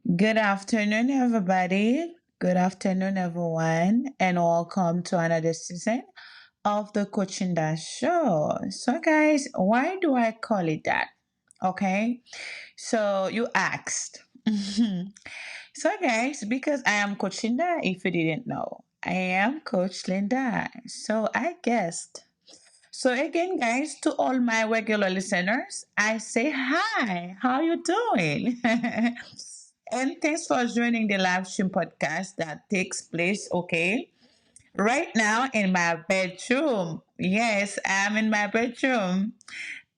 Good afternoon, everybody. Good afternoon, everyone, and welcome to another season of the Coaching Dash Show. So, guys, why do I call it that? Okay, so you asked. So, guys, because I am Coach Linda, if you didn't know, I am Coach Linda. So, I guessed. So again, guys, to all my regular listeners, I say hi. How you doing? And thanks for joining the live stream podcast that takes place, okay, right now in my bedroom. Yes, I'm in my bedroom.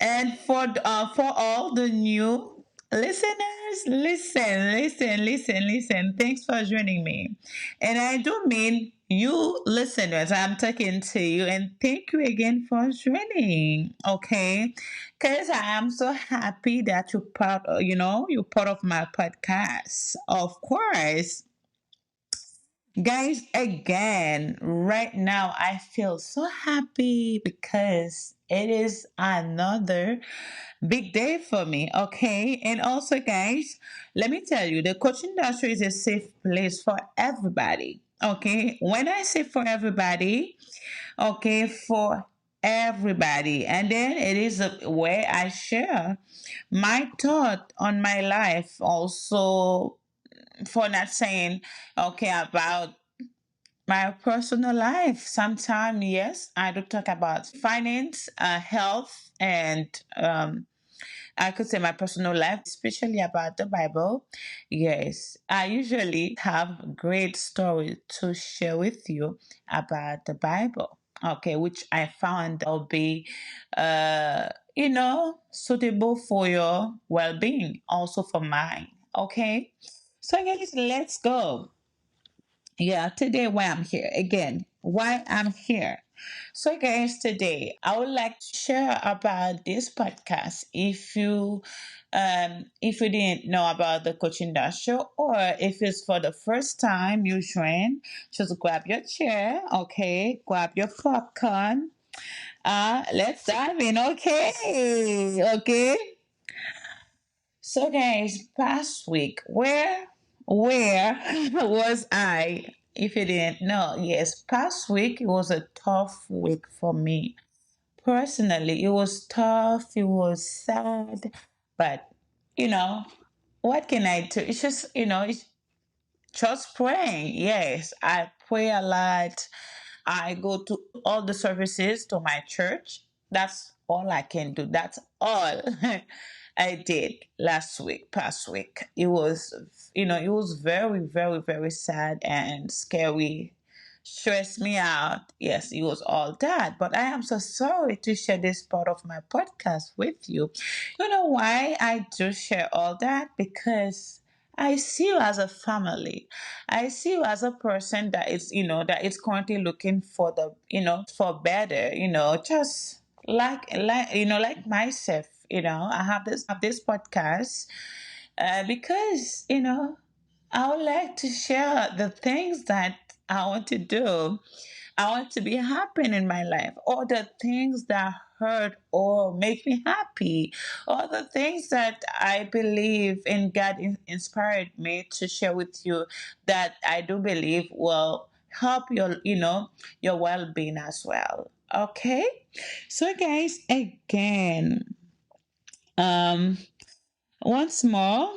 And for all the new listeners, listen. Thanks for joining me. And I do mean you listeners. I'm talking to you, and thank you again for joining. Okay, because I am so happy that you're part of my podcast. Of course. Guys, again, right now I feel so happy because it is another big day for me. Okay. And also, guys, let me tell you the coaching industry is a safe place for everybody. Okay. When I say for everybody, okay, for everybody. And then it is where I share my thought on my life also, for not saying okay about my personal life. Sometimes, yes, I do talk about finance, health, and I could say my personal life, especially about the Bible. Yes, I usually have great stories to share with you about the Bible. Okay, which I found will be, suitable for your well-being, also for mine. Okay, so guys, let's go. Yeah, today why I'm here again. Why I'm here. So guys, today I would like to share about this podcast. If you didn't know about the coaching dash show, or if it's for the first time you join, just grab your chair, okay, grab your popcorn. Let's dive in, okay. Okay. So guys, past week, where was I? If you didn't know, yes, past week it was a tough week for me. Personally, it was tough, it was sad, but you know, what can I do? It's just, it's just praying. Yes, I pray a lot. I go to all the services to my church. That's all I can do. That's all I did past week. It was very, very, very sad and scary. Stressed me out. Yes, it was all that. But I am so sorry to share this part of my podcast with you. You know why I do share all that? Because I see you as a family. I see you as a person that is currently looking for for better, just like myself, I have this podcast, because, I would like to share the things that I want to do. I want to be happy in my life, or the things that hurt or make me happy, or the things that I believe in God inspired me to share with you, that I do believe will help your well-being as well. Okay, so guys, again, um, once more.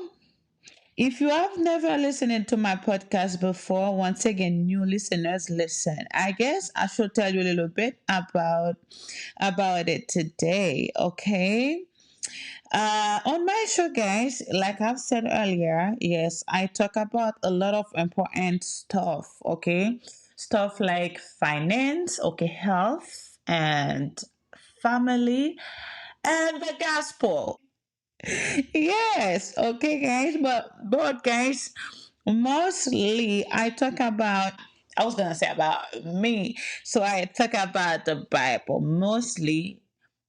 If you have never listened to my podcast before, once again, new listeners, listen. I guess I should tell you a little bit about it today. Okay. On my show, guys, like I've said earlier, yes, I talk about a lot of important stuff. Okay, stuff like finance, okay, health, and family, and the gospel. Yes, okay, guys, but guys, mostly I talk about. I was gonna say about me, so I talk about the Bible mostly.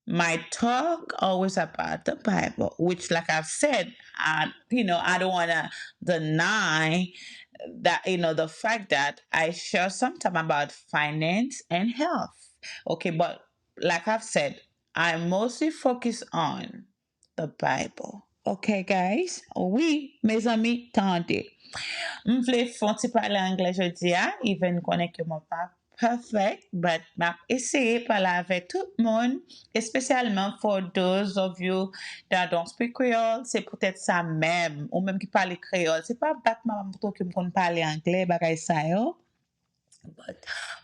My talk always about the Bible, which, like I've said, I don't wanna deny that, the fact that I share sometime about finance and health. Okay, but like I've said, I mostly focus on the Bible. OK, guys? Oui, mes amis, tendez. Je voulais faire parler anglais jeudi, even connais que mon pas perfect, but m'a essayé de parler avec tout le monde, spécialement for those of you that don't speak Creole, c'est peut-être ça même, ou même qui parle créole. C'est pas Batman qui me parler anglais, bagay ça yo.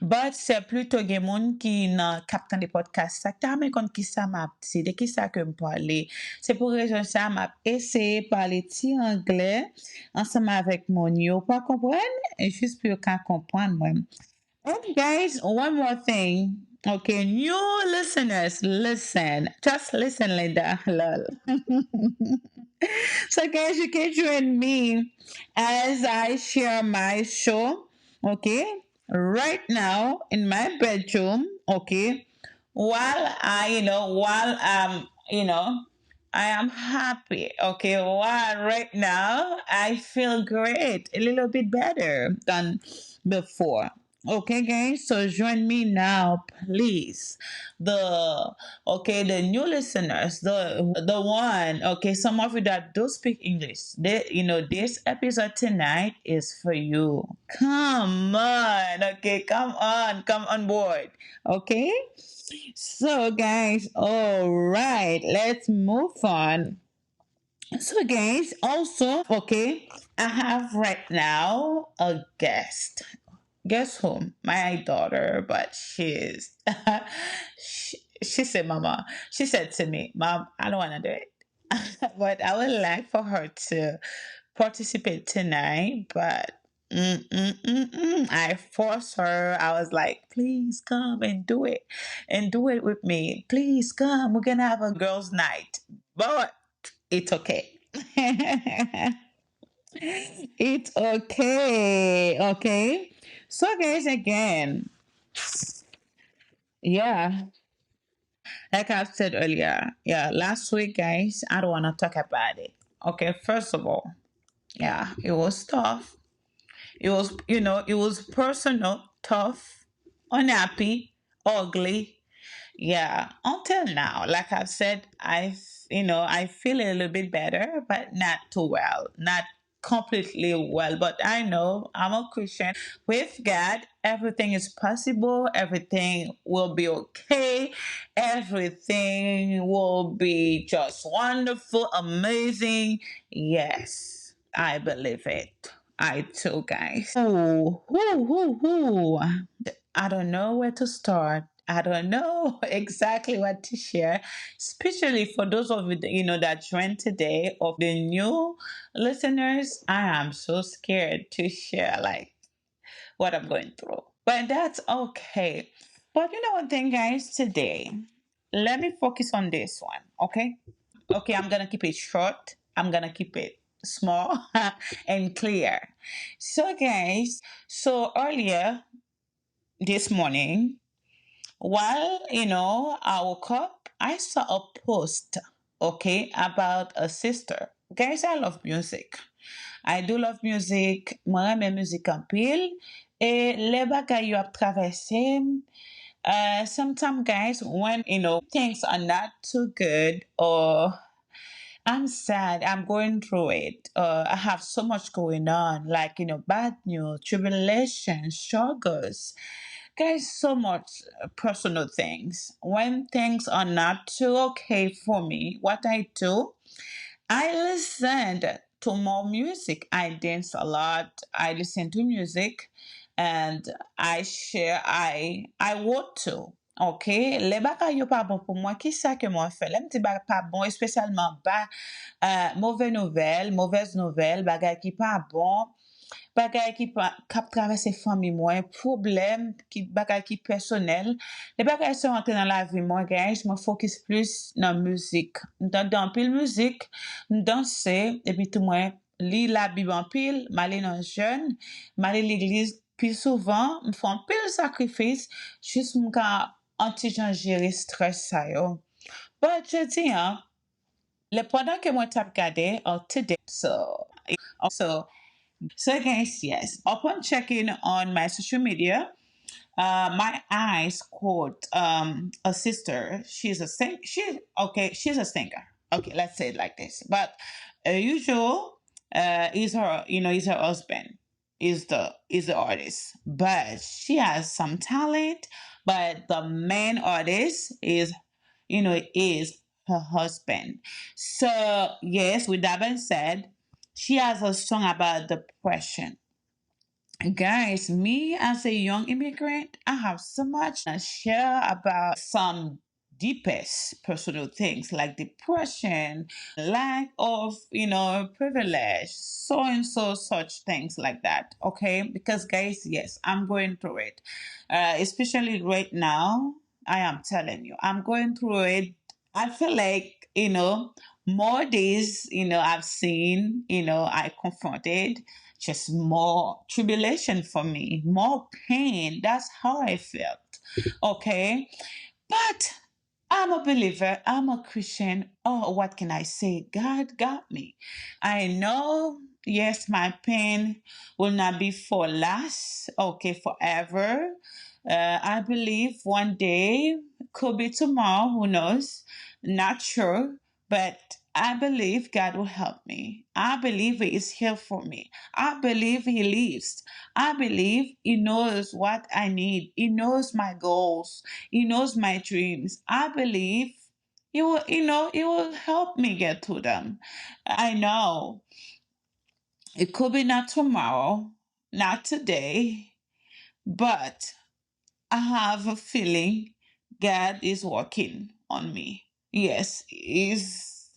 But c'est plutôt des gens qui nan captant des podcasts. Ça t'a mais kon qui ça m'a dit, de qui ça que me parler. C'est pour raison ça m'a essayé de parler ti anglais ensemble avec mon yo. Pas comprendre? Et juste pour qu'on comprenne moi. And guys, one more thing. Okay, new listeners, listen. Just listen, Linda. Lol. So, guys, you can join me as I share my show, okay, right now in my bedroom, okay, while I am happy, okay, while right now I feel great, a little bit better than before. Okay, guys, so join me now, please. The the new listeners, the one, okay, some of you that do speak English, this episode tonight is for you. Come on, okay, come on board, okay. So, guys, all right, let's move on. So, guys, also, okay, I have right now a guest. Guess whom? My daughter, but she said, Mama, she said to me, Mom, I don't want to do it. But I would like for her to participate tonight, but I forced her. I was like, please come and do it with me. Please come. We're gonna have a girls' night, but it's okay. It's okay. Okay. So, guys, again, yeah, like I've said earlier, yeah, last week, guys, I don't want to talk about it. Okay, first of all, yeah, it was tough. It was personal, tough, unhappy, ugly. Yeah, until now, like I've said, I feel a little bit better, but not too well, not completely well. But I know I'm a Christian. With God, everything is possible. Everything will be okay. Everything will be just wonderful, amazing. Yes, I believe it. I too, guys. Oh, I don't know where to start. I don't know exactly what to share, especially for those of you that joined today. Of the new listeners, I am so scared to share like what I'm going through, but that's okay. But you know one thing, guys, today, let me focus on this one, okay? Okay, I'm gonna keep it short. I'm gonna keep it small and clear. So, guys, so earlier this morning, while I woke up, I saw a post, okay, about a sister. Guys, I love music. I do love music. Moi, j'aime musique en pile. Et les bagages you have traversé, sometimes, guys, when things are not too good or I'm sad. I'm going through it. I have so much going on, like bad news, tribulation, struggles. Guys, so much personal things. When things are not too okay for me, what I do, I listened to more music. I dance a lot. I listen to music and I want to. OK, les bagages yo pas bon pour moi, qui ça que moi fait? Les petits bagages pas bon, spécialement pas mauvaise nouvelle, bagages qui pas bon, bagages qui pas cap traverser famille moi, problème qui bagages qui personnel. Les bagages sont rentrés dans la vie moi, guys, je me focus plus dans musique. Dans pile musique, danser et puis tout moi lis la Bible en pile, m'aller dans jeune, m'aller l'église plus souvent, me font pile sacrifice juste m'ka anti-jan gérer stress ça yo. But je dis le pendant que moi t'ai regardé today, so guys, yes, upon checking on my social media, my eyes caught a sister. She's a singer. Okay, let's say it like this. But usual is her, is her husband, is the artist. But she has some talent. But the main artist is her husband. So yes, with that being said, she has a song about depression. Guys, me as a young immigrant, I have so much share about some deepest personal things like depression, lack of, privilege, so and so such things like that. Okay, because guys, yes, I'm going through it, especially right now. I am telling you, I'm going through it. I feel like more days I've seen I confronted just more tribulation for me, more pain. That's how I felt. Okay. But I'm a believer, I'm a Christian. Oh, what can I say? God got me. I know, yes, my pain will not be for last, okay, forever. I believe one day, could be tomorrow, who knows? Not sure, but I believe God will help me. I believe He is here for me. I believe He lives. I believe He knows what I need. He knows my goals. He knows my dreams. I believe He will help me get to them. I know it could be not tomorrow, not today, but I have a feeling God is working on me. Yes, He's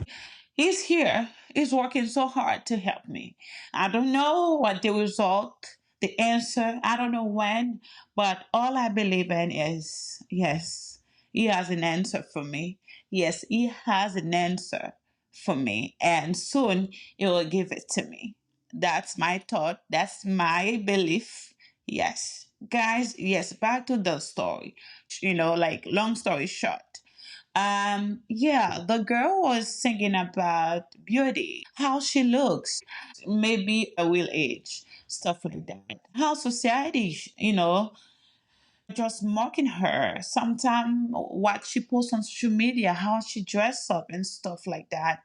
here. He's working so hard to help me. I don't know what the result, the answer, I don't know when, but all I believe in is yes, He has an answer for me. Yes, He has an answer for me, and soon He will give it to me. That's my thought. That's my belief. Yes. Guys, yes, back to the story. Like long story short. Yeah, the girl was singing about beauty, how she looks, maybe a will age, stuff like that. How society, just mocking her. Sometimes what she posts on social media, how she dress up and stuff like that.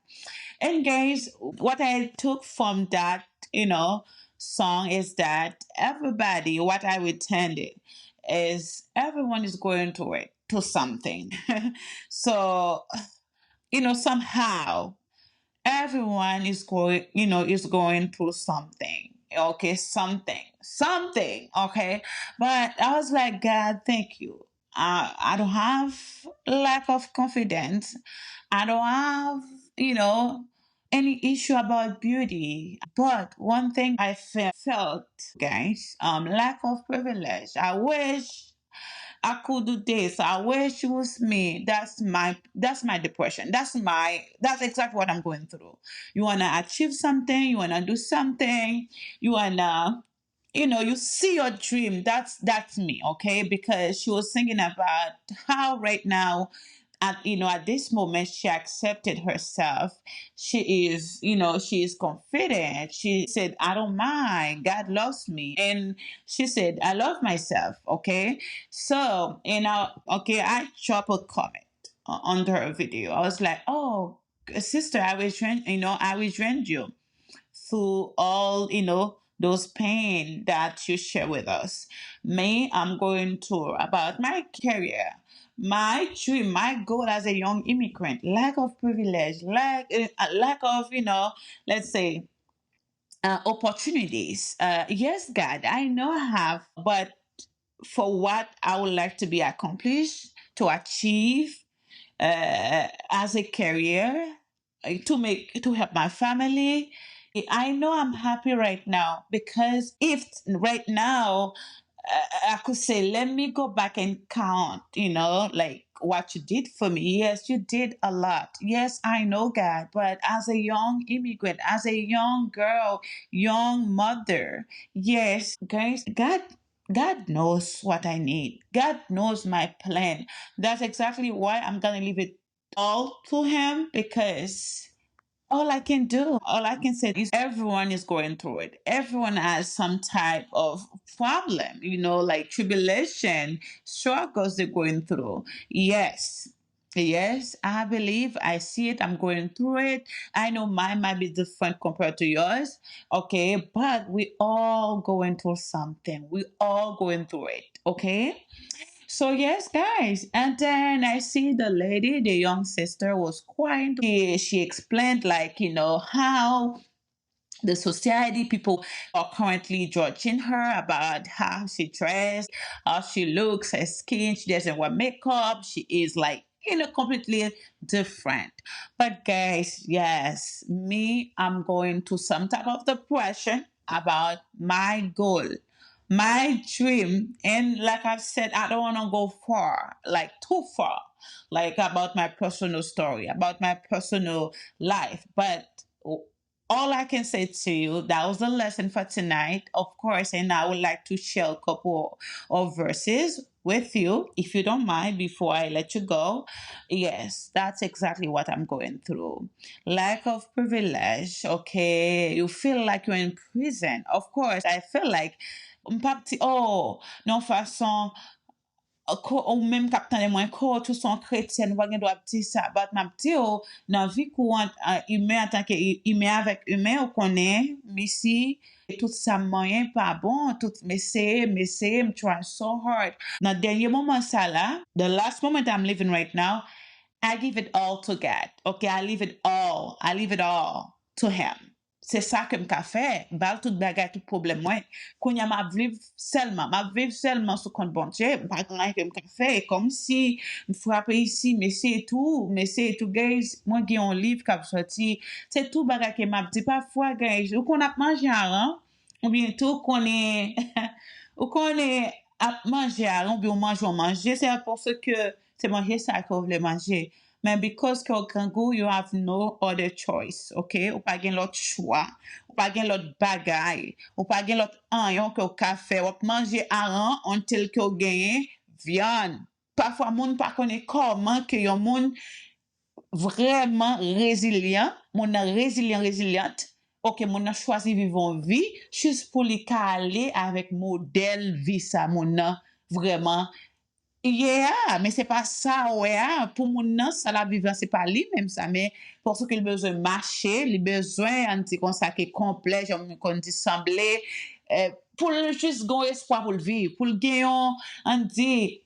And guys, what I took from that, song is that everybody, what I retended is everyone is going to it to something. So, somehow everyone is going through something. Okay, something. Okay, but I was like, God, thank you. I don't have lack of confidence. I don't have you know any issue about beauty. But one thing I felt, guys, lack of privilege. I wish I could do this. I wish it was me. That's my depression. That's exactly what I'm going through. You wanna achieve something, you wanna do something, you wanna you see your dream. That's me, okay? Because she was thinking about how right now at this moment she accepted herself. She is confident. She said, I don't mind, God loves me. And she said, I love myself. Okay, so okay, I drop a comment under her video. I was like, oh, sister, I will join you through all those pain that you share with us. Me, I'm going to about my career, my dream, my goal as a young immigrant, lack of privilege, lack of let's say opportunities. Yes, God, I know I have, but for what I would like to be accomplished, to achieve as a career, to help my family. I know I'm happy right now because if right now I could say, let me go back and count, like what you did for me. Yes, you did a lot. Yes, I know, God. But as a young immigrant, as a young girl, young mother, yes, guys, God knows what I need. God knows my plan. That's exactly why I'm gonna leave it all to Him, because all I can say is everyone is going through it. Everyone has some type of problem, like tribulation, struggles they're going through. Yes. Yes, I believe I see it. I'm going through it. I know mine might be different compared to yours. Okay, but we all going through something. We all going through it. Okay. So yes, guys, and then I see the lady, the young sister, was crying. She explained like how the society people are currently judging her about how she dressed, how she looks, her skin. She doesn't wear makeup. She is like completely different. But guys, yes, me, I'm going to some type of depression about my goal, my dream. And like I've said, I don't want to go far, like too far, like about my personal story, about my personal life. But all I can say to you, that was the lesson for tonight, of course, and I would like to share a couple of verses with you, if you don't mind, before I let you go. Yes, that's exactly what I'm going through. Lack of privilege, okay? You feel like you're in prison. Of course, I feel like, oh, non façon, ou même captain de moins ko tout son chrétien ou gen doit dire ça but m'a dit dans vie courante humain en tant que humain avec humain on connaît ici tout ça moyen pas bon tout mais c'est I'm trying so hard dans dernier moment ça là the last moment I'm living right now I give it all to God. Okay, I leave it all. I leave it all to Him. C'est ça que m'ka fait. Bal tout bagay, tout problème moi. Kounya m'a vive seulement sous compte bon Dieu. Pas rien que m'ka fait. Comme si m'frappe ici, mais c'est tout, guys. Moi, qui un livre qui a sorti. C'est tout bagay que m'a dit parfois, guys. Ou qu'on a mangé un, ou bien tout qu'on est, ou qu'on est à manger un, ou bien on manger. C'est pour ce que c'est manger ça que vous voulez manger. Mais because que au Kangoo, you have no other choice, ok? Ou pas gen l'autre choix, ou pas gen l'autre bagay, ou pas gen l'autre anyon que ou ka fait, ou manger aran until que ou gagne viande. Parfois, moun pa connaît comment que yon moun vraiment résilient, moun nan résiliente, ok, moun nan choisi vivre une vie, juste pour li ka aller avec modèle vie ça, moun nan vraiment yeah, mais c'est pas ça, ouais. Pour mon non, ça la vivre, c'est pas lui même ça, mais pour ce qu'il a besoin de marcher, il a besoin, un petit comme ça qui est complet, genre, qu'on dit semblé, pour juste gagner espoir pour le vivre, pour le gagner, on dit,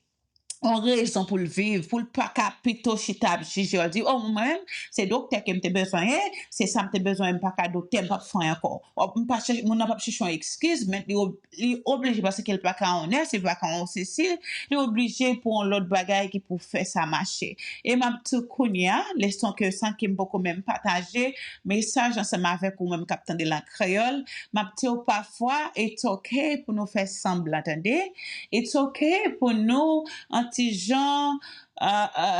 on raison pour le vivre, pour le pas capito chita je dis oh moi-même c'est docteur qui me besoin c'est ça me besoin pas qu'à docteur pas faire encore on pas mon n'a pas chercher une excuse mais il obligé parce qu'il pas qu'à on est c'est pas quand on Cécile il obligé pour l'autre bagaille qui pour faire ça marcher et ma petite kounia laissons que sans qu'il me beaucoup même partager message ensemble avec ou même capitaine de la créole ma petite parfois it's okay pour nous faire semblant attendez it's okay pour nous anti-gens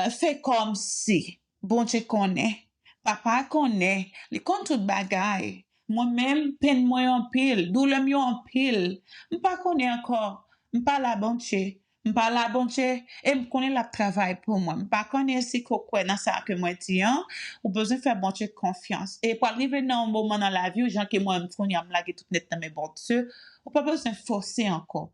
fait comme si. Bon Dieu connaît. Papa connaît. Les compte tout bagaille. Moi-même, peine moi en pile. Douleur moi en pile. M'pas connaît encore. M'pas la bon Dieu. M'pas la bon Dieu. Et m'connais la travail pour moi. M'pas connaît si quoi dans ça que moi dis, hein. Ou besoin faire bon Dieu confiance. Et pour arriver dans un moment dans la vie où gens que moi m'fourni à me laguer tout net dans mes bon Dieu, ou pas besoin forcer encore.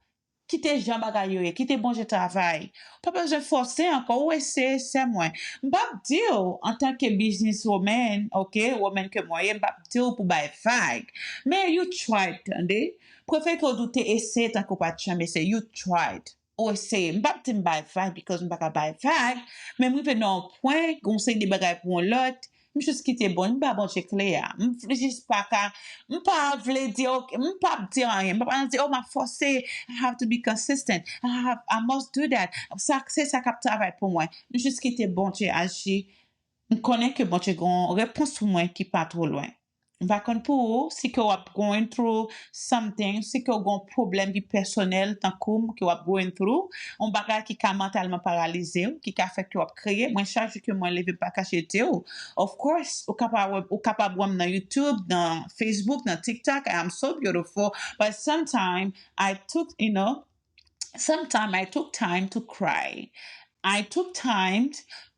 Quitter Jean Bagayoye, quitter bon je travail. Pas besoin de forcer encore, ouais, c'est moi. M'bap dire, en tant que businesswoman, ok, woman que moi, m'bap dire pour buy fag. Mais you tried, attendez. Préfère que vous doutez essayer tant que pas de jamais, c'est you tried. Ou essayer, m'bap dire buy fag, because m'bap buy fag. Mais moi, venons au point, conseil des bagages pour l'autre, juste quitter bon, m'bap bon c'est clair. Juste pas qu'à, m'pas vle dire, m'pas dire rien, m'pas dire, oh, m'a forcé, I have to be consistent. I must do that. Ça, c'est ça qui travaille pour moi. Juste quitter bon Dieu agir. Je connais que bon Dieu a une réponse pour moi qui pas trop loin. Par contre, pour vous, si vous êtes going through something, si vous avez un problème qui personnel, tant que vous êtes going through, un bagage qui est mentalement paralysé, qui a fait que vous créé, moi, charge que moi, je ne vais pas cacher. Of course, vous êtes capable de dans YouTube, dans Facebook, dans TikTok, I am so beautiful. But sometimes I took time to cry. I took time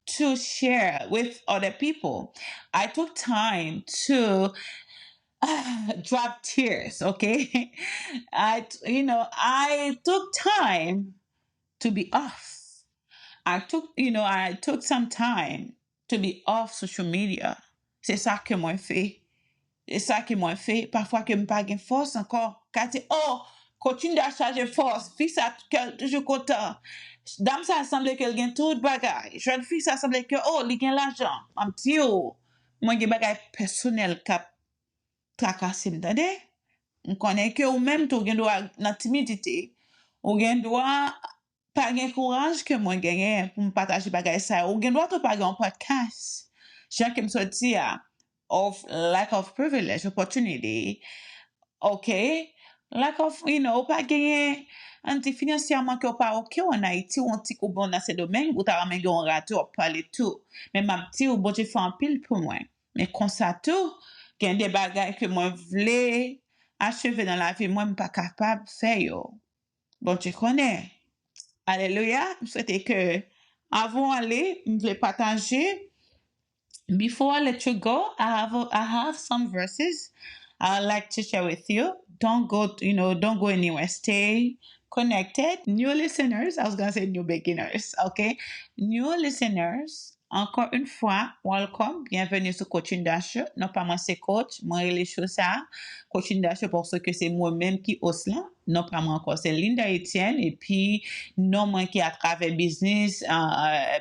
to share with other people. I took time to drop tears, okay? I took time to be off. I took some time to be off social media. C'est ça que moi fait. C'est ça que moi fait. Parfois que je pas de force encore. Quand oh, continue à charger force. Fille ça toujours content. Dame ça semble qu'elle gagne tout bagage. Jeune fille ça semble que oh, il gagne l'argent. Un petit oh. Moi j'ai bagage personnel cap tracasser m'entendez? On connaît que ou même tu gen droit dans timidité. Ou gen droit pas gen courage que moi gagner pour me partager bagay ça. Ou gen droit to pas un podcast. Jean qui me sorti of lack of privilege, opportunity. OK? Lack of, pas gagner anti financièrement que pas OK en Haïti ou anti ko bon dans ce domaine ou t'as ramené un rato parler tout. Mais ma petit ou bon j'ai fait un pile pour moi. Mais comme ça tout, gen des bagages que moi vle achever dans la vie, moi je pas capable de faire yo. Bon tu connais. Alléluia. Je souhaite que avant d'aller, je voulais partager. Before I let you go, I have some verses I'd like to share with you. Don't go anywhere. Stay connected. New listeners, I was gonna say new beginners, okay? New listeners, encore une fois, welcome, bienvenue sur Coaching Dash. Non pas moi c'est coach, moi les choses ça. Coaching Dash parce que c'est moi-même qui ose là. Non pas moi encore, c'est Linda Etienne et puis non moi qui à travers business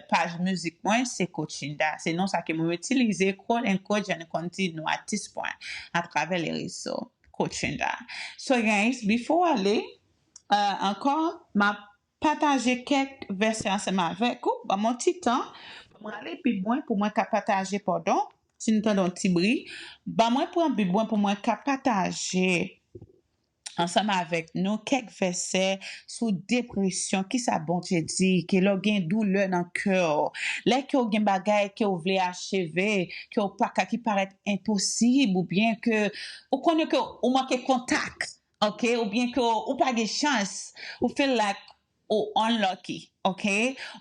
page musique moi c'est Coaching Dash. C'est non ça que moi utiliser call and coach and continue à this point à travers les réseaux Coaching Dash. So guys, before aller encore m'a partager quelques versets ensemble avec vous. Bah, mon petit temps, moi aller plus loin pour moi qu'à partager pardon, si nous t'entendons un petit bruit. Bah moi prendre plus loin pour moi qu'à partager ensemble avec nous quelques versets sous dépression qui ça bon Dieu dit que l'on gain douleur dans cœur là que on gain bagaille que on veut achever que on pas qui paraît impossible ou bien que on connaît que on manque contact. OK, ou bien que ou pas de chance, ou feel like ou unlucky, OK?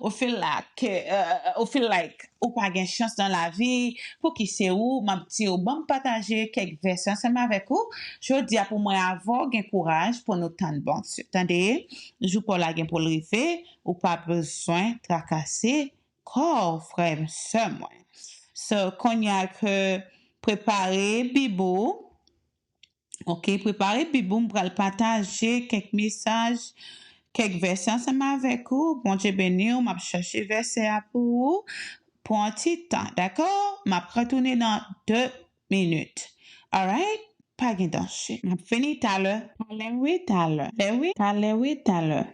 Ou feel like ou pas de chance dans la vie, pour qui c'est où, ma petit ou bon partager quelques versets ensemble avec vous. Je dis pour moi avoir gain courage pour nous tendre bon. Attendez, je pour la gain pour le river, ou pas besoin tracasser corps frère sœur moi. So, qu'on y a que préparer Bibo. OK, préparez puis boum pour le partager quelques messages, quelques versets ensemble avec vous. Bon Dieu béni, on m'a cherché verset pour vous pour un petit temps, d'accord? M'a retourner dans 2 minutes. All right? Pas de danger. M'a fini tout à l'heure. Oui, tout à l'heure. Oui, tout à l'heure.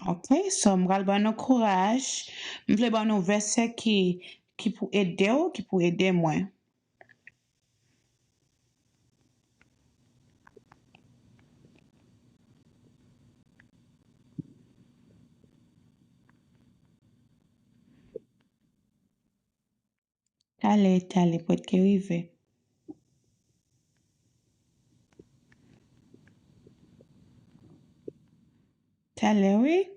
OK, so m'gal ban nou courage. M'vle ban nou verset qui pour aider ou qui pour aider moi. Allez, pour être arrivé. Allez, oui.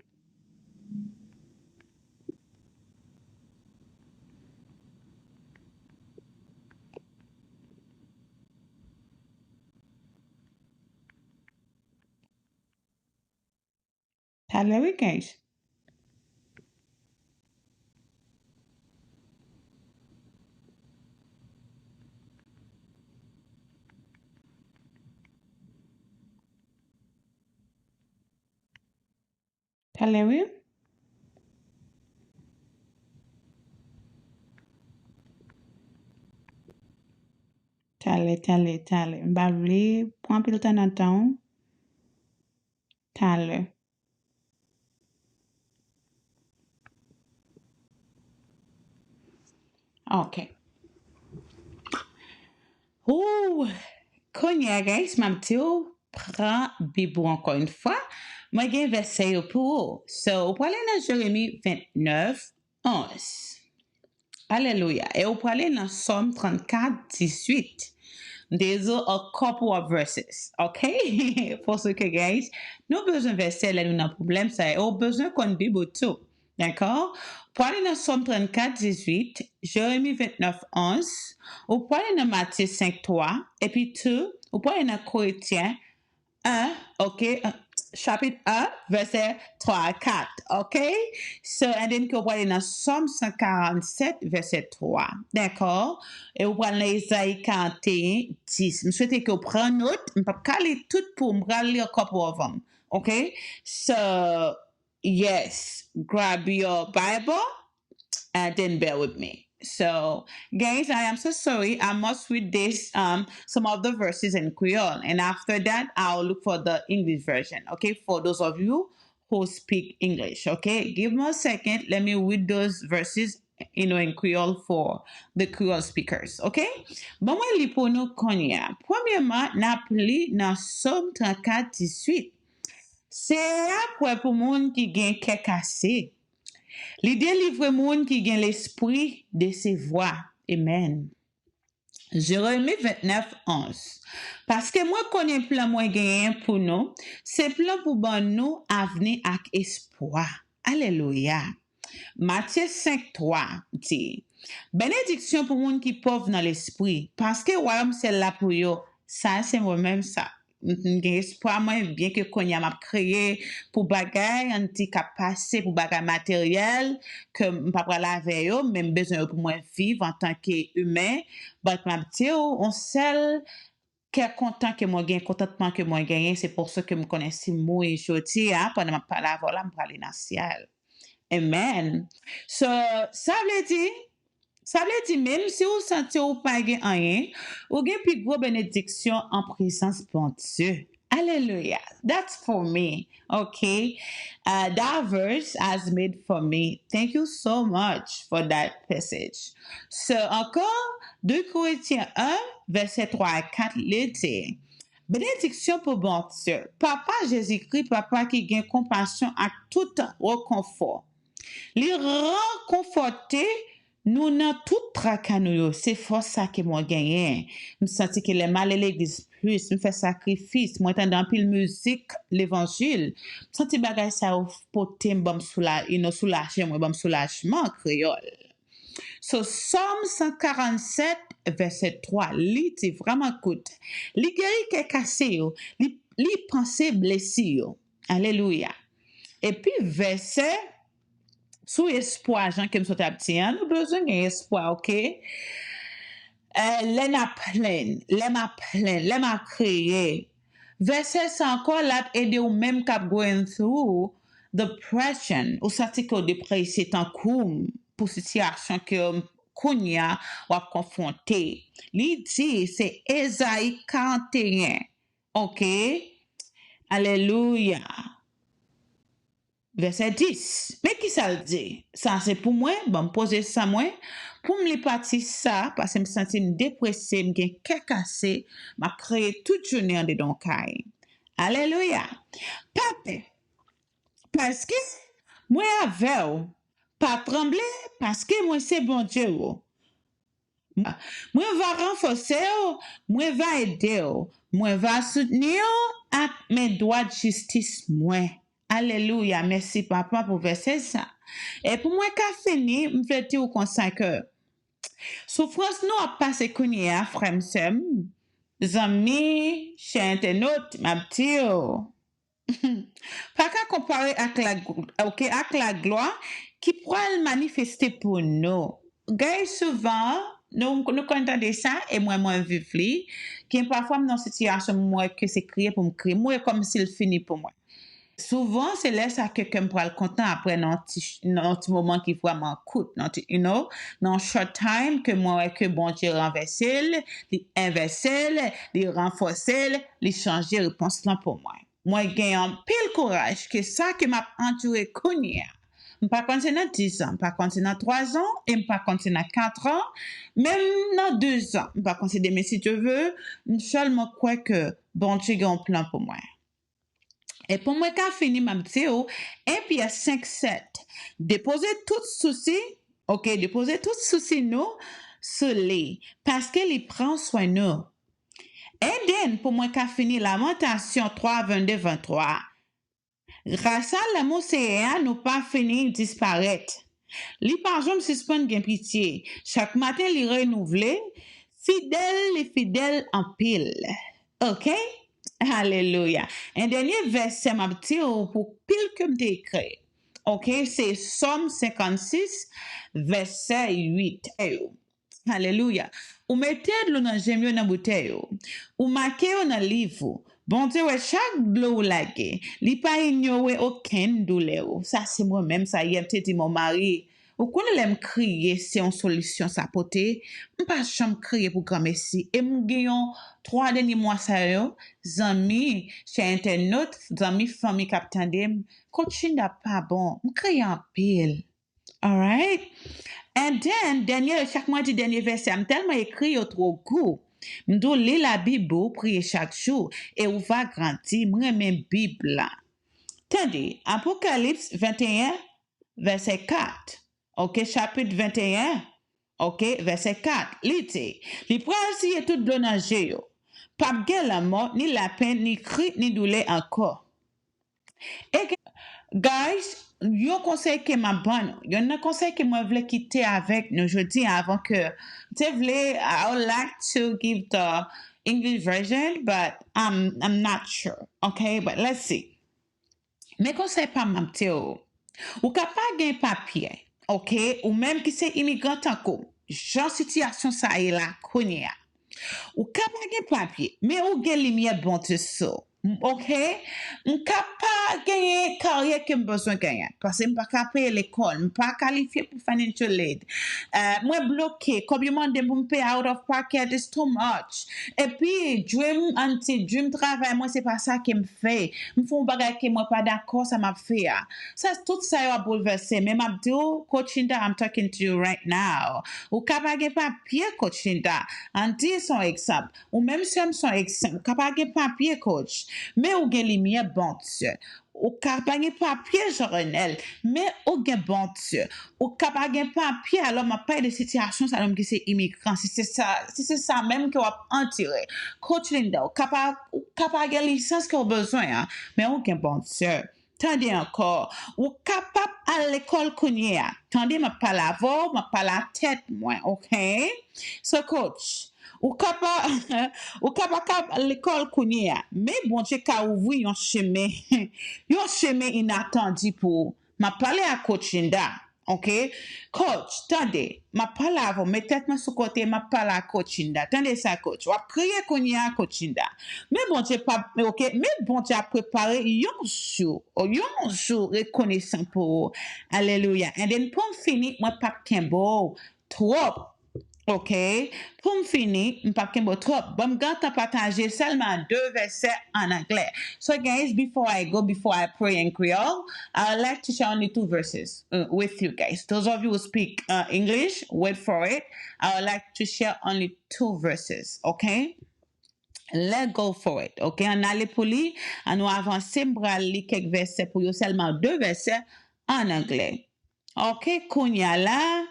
Allez, oui, guys. Allez, oui. Tale. Mba vle, pran pil tan an tan. Tale. OK. Ouh, konye guys, ma mti ou, pran Bibou encore une fois. Moi gen verset yo pour ou. So, ou prale nan Jérémie 29, 11. Alléluia. Et ou prale nan Somme 34, 18. These are a couple of verses, ok? Pour ceux que, guys, nous besoin verset, là, nous avons un problème, ça est, au besoin qu'on Bible tout. D'accord? Pour aller dans Somme 34, 18, Jérémie 29, 11, ou pour aller dans Matthieu 5, 3, et puis tout, ou pour aller dans Corinthiens 1, ok? Chapitre 1, verset 3 à 4, ok? So, and then que vous aller dans Somme 147, verset 3, d'accord? Et vous allez dans Isaïe 41, 10. Je souhaite que vous preniez note, je ne peux pas caler tout pour me lire a couple of them, ok? So, yes, grab your Bible and then bear with me. So, guys, I am so sorry. I must read this some of the verses in Creole, and after that, I'll look for the English version. Okay, for those of you who speak English. Okay, give me a second. Let me read those verses. In Creole for the Creole speakers. Okay? Bon, moi, li pour nous konya. Premièrement, n'a pli dans Somme 34, 18. C'est après pour moun qui gen kè cassé. Li délivre moun qui gen l'esprit de ses voix. Amen. Jérémie 29, 11. Parce que moi connais plan moi gagné pour nous, c'est plan pour ban nous avenir avec espoir. Alléluia. Matthieu 5, 3 dit, bénédiction pour moun qui pauvre dans l'esprit, parce que royaume c'est là pour yo. Ça c'est moi-même ça. Gen espoir moi bien que konya m'a créé pour bagay anti passer pour bagay matériel que m'pa pral avec yo même besoin pour moi vivre en tant qu'humain but m'a dit on seul qu'est content que moi gagne contentement que moi gagne c'est pour ça que me connais moi et jodi pendant m'a parler voilà me parler dans ciel amen so ça veut dire même si vous sentez ou pas rien, ou gen plus gros bénédiction en présence bon Dieu. Hallelujah. That's for me. Okay. That verse has made for me. Thank you so much for that passage. So, encore, 2 Corinthiens 1, verset 3 à 4, le dit. Bénédiction pour bon Dieu. Papa Jésus-Christ, papa qui gagne compassion à tout reconfort. Li reconforter nous dans tout tracas nous c'est force ça que moi gagné me senti que les mal l'église plus me fait sacrifice moi entendre pile musique l'évangile senti bagay ça porter bon soulager moi bon soulagement créole so Somme 147 verset 3 li dit vraiment écoute li guéri que cassé yo li pensé blessé yo alléluia et puis verset sous espoir, Jean, qui me sont absents, nous besoin d'espoir, ok? Les ma plein, les ma créé. Verset c'est encore là, aider ou même cap going through depression, ou ça que dépression c'est en cours pour situation que Kounia va confronter. L'idée, c'est Esaïe 41, ok? Alléluia. Verset 10. Mais qui ça le dit? Ça, c'est pour moi. Bon, me poser ça, moi. Pour me partir ça, parce que je me sens dépressée, je me sens cassé, m'a créé toute journée en dedans caille. Alléluia. Papa, parce que moi avec, pas trembler, parce que moi c'est bon Dieu. Moi va renforcer, moi va aider, moi va soutenir avec mes droits de justice, moi. Alléluia, merci papa pour verser ça. Et pour moi, qu'a fini, me fait dire comme ça que souffrance nous a passé kounia, frère sem, amis, chez internaute, ma petite. Pas qu'à comparer avec la gloire qui pourra le manifester pour nous. Gars, souvent, nous contendons ça et moi vivre qui parfois dans une situation moi que c'est crié pour me crier, moi comme s'il finit pour moi. Souvent, c'est là ça que quelqu'un pourra le content après un petit moment qui vraiment coûte, dans short time que moi que bon Dieu renverser, inverser, les renforcer, les changer réponse là pour moi. Moi gagne un pile courage que ça que m'a entouré connait. Pas continuer dans 10 ans, pas continuer dans 3 ans, et pas continuer dans 4 ans, même dans 2 ans. Pas continuer mais si tu veux, seulement quoi que bon Dieu a un plan pour moi. Et pour moi, quand fini ma vidéo, 1 Pierre 5, 7, déposez tout souci, ok, déposez tout souci nous sur lui, parce qu'il prend soin de nous. Et then, pour moi, qu'a fini Lamentation 3, 22, 23. Grâce à l'amour, c'est nous pas fini disparaître. Li par exemple suspend gen pitié. Chaque matin, li renouvelé. Fidèle et fidèle en pile. OK? Alléluia. Un dernier verset m'a dit pour pile que m'te écrit. OK? C'est Somme 56, verset 8. Alléluia. Ou mettez de l'eau dans jemio dans bouteille. Ou marquez dans livre. Bon Dieu, ouais, chaque bleu ou lagué, li pas ignorer aucun douleur. Ça, c'est moi-même, ça y est, dit mon mari. Ou qu'on l'aime crier, c'est une solution, ça pote. M'pas chambre crier pour grand messi. Et m'gayon, 3 derniers mois, ça yo, zami, chez internaute, zami, famille, captain dem, coaching n'a pas bon. M'crier en pile. Alright? And then, chaque mois du dernier verset, I'm tellement écrit au trop goût. M'dou lit la Bible, prier chaque jour, et ou va grandir, m'reme Bible là. Tandis, Apocalypse 21, verset 4. OK, chapitre 21, OK, verset 4. Lité, li pral siye tout blonage yo. Pas gen la mort, ni la peine, ni cri, ni douleur encore. Guys, yon conseil que m'a bon, yon un conseil que moi voulais quitter avec nous jeudi avant que tu voulais I would like to give the English version but I'm not sure. Okay, but let's see. Mais conseil pas m'a petit ou capable gain papier. OK, ou même qui c'est immigrant en ko. Genre situation ça est là konya. Ou capable gain papier, mais ou gain lumière bon te so. OK? M capable gagner carrière que besoin gagner parce que m pas capable payer l'école, m pas qualifié pour financial aid. Moi bloqué, comme you demande pour me pay out of pocket is too much. Et puis dream travail moi c'est pas ça qui me fait. Me font bagay que moi pas d'accord ça m'a fait. Ça tout ça a bouleversé. Mais m'a dit coaching I'm talking to you right now. Ou capable gagner papier coaching en dit son exemple. Ou même si son exemple, capable gagner papier coach. Mais ou gen lumière bon Dieu. Ou capable papier journal, mais ou gen bon Dieu. Ou capable papier alors m'a pas de situation ça l'homme qui c'est immigrant si c'est ça même que va en tirer. Coach Linda, ou capable licence qu'on besoin hein, mais ou gen bon Dieu. Tandis encore, ou capable à l'école kounia. Tandis m'a pas la voix, m'a pas la tête moi, OK? So coach, ou capable ou capable à l'école kounia. Mais bon Dieu ka ouvri yon chemin, yon chemin inattendu pour m'a parlé à coach Linda. OK? Coach, tendez, ma parle avant, mettez-moi sous côté, ma parle à coachinda. Tendez ça, coach. Ou crier qu'on y a coachinda. Mais bon, Dieu pas, OK, mais bon, Dieu a préparé yon jour reconnaissant pour, alléluia. Et then, pour finir, moi, pas kembo, trop. OK? Pour me finir, je ne pas trop. Bon, je vais partager seulement 2 versets en anglais. So, guys, before I pray in Creole, I would like to share only 2 verses with you guys. Those of you who speak English, wait for it. I would like to share only 2 verses. OK? Let's go for it. OK? On a les polis, on nous avancer, lire quelques versets pour vous, seulement 2 versets en anglais. OK? Kounya là.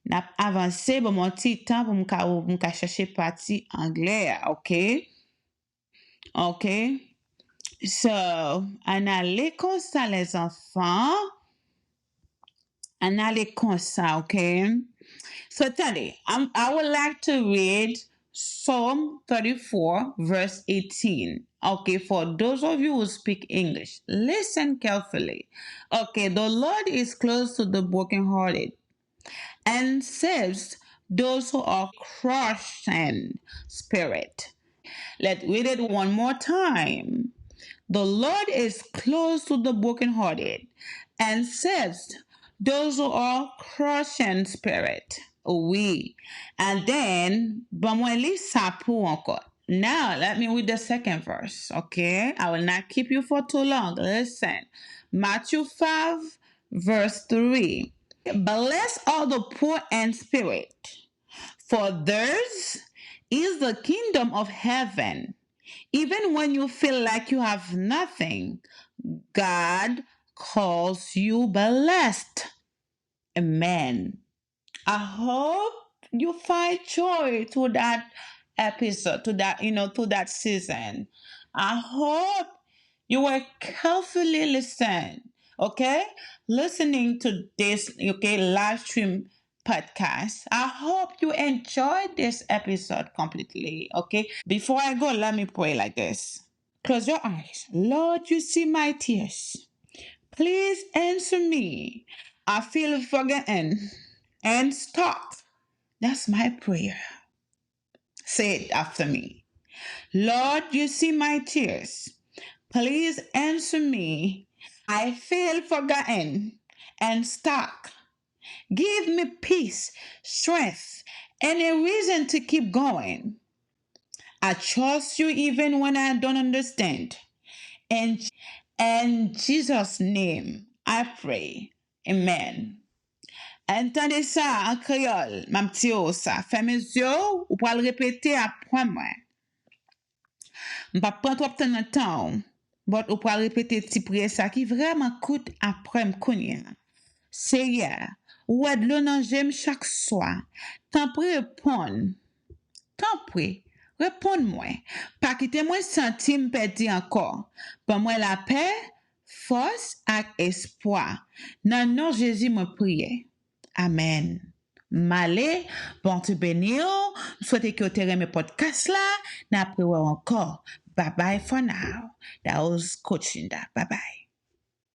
N'a avancé bon mon petit temps pour me chercher partie anglais, OK? OK? So, on allait comme ça les enfants. On allait comme ça, OK? So, attendez, I would like to read Psalm 34, verse 18. Okay, for those of you who speak English, listen carefully. Okay, the Lord is close to the brokenhearted and saves those who are crushed in spirit. Let's read it one more time. The Lord is close to the brokenhearted and saves those who are crushed in spirit. Oui. And then, now, let me read the second verse, okay? I will not keep you for too long. Listen. Matthew 5, verse 3. Bless all the poor in spirit, for theirs is the kingdom of heaven. Even when you feel like you have nothing, God calls you blessed. Amen. I hope you find joy to that episode, to that season. I hope you were carefully listening to this, live stream podcast. I hope you enjoyed this episode completely, okay? Before I go, let me pray like this. Close your eyes. Lord, you see my tears. Please answer me. I feel forgotten and stop. That's my prayer. Say it after me. Lord, you see my tears. Please answer me. I feel forgotten and stuck. Give me peace, strength, and a reason to keep going. I trust you even when I don't understand. In Jesus' name, I pray. Amen. Entendez ça en créole, ma petite ça. Fermez les yeux ou pour le répéter après moi. Je ne vais pas prendre trop de temps, mais ou pour répéter petit prière ça qui vraiment coûte après me. Seigneur, ou de l'eau dans j'aime chaque soir. T'en prie, répondre. T'en prie, réponds-moi. Pas quitter moi sentir me perdre encore. Pour moi la paix, force et espoir. Dans le nom de Jésus, me prie. Amen. Malé, bon te bénir. Souhaite que tu aimes mes podcasts là. N'après encore. Bye bye for now. That was coaching that. Bye bye.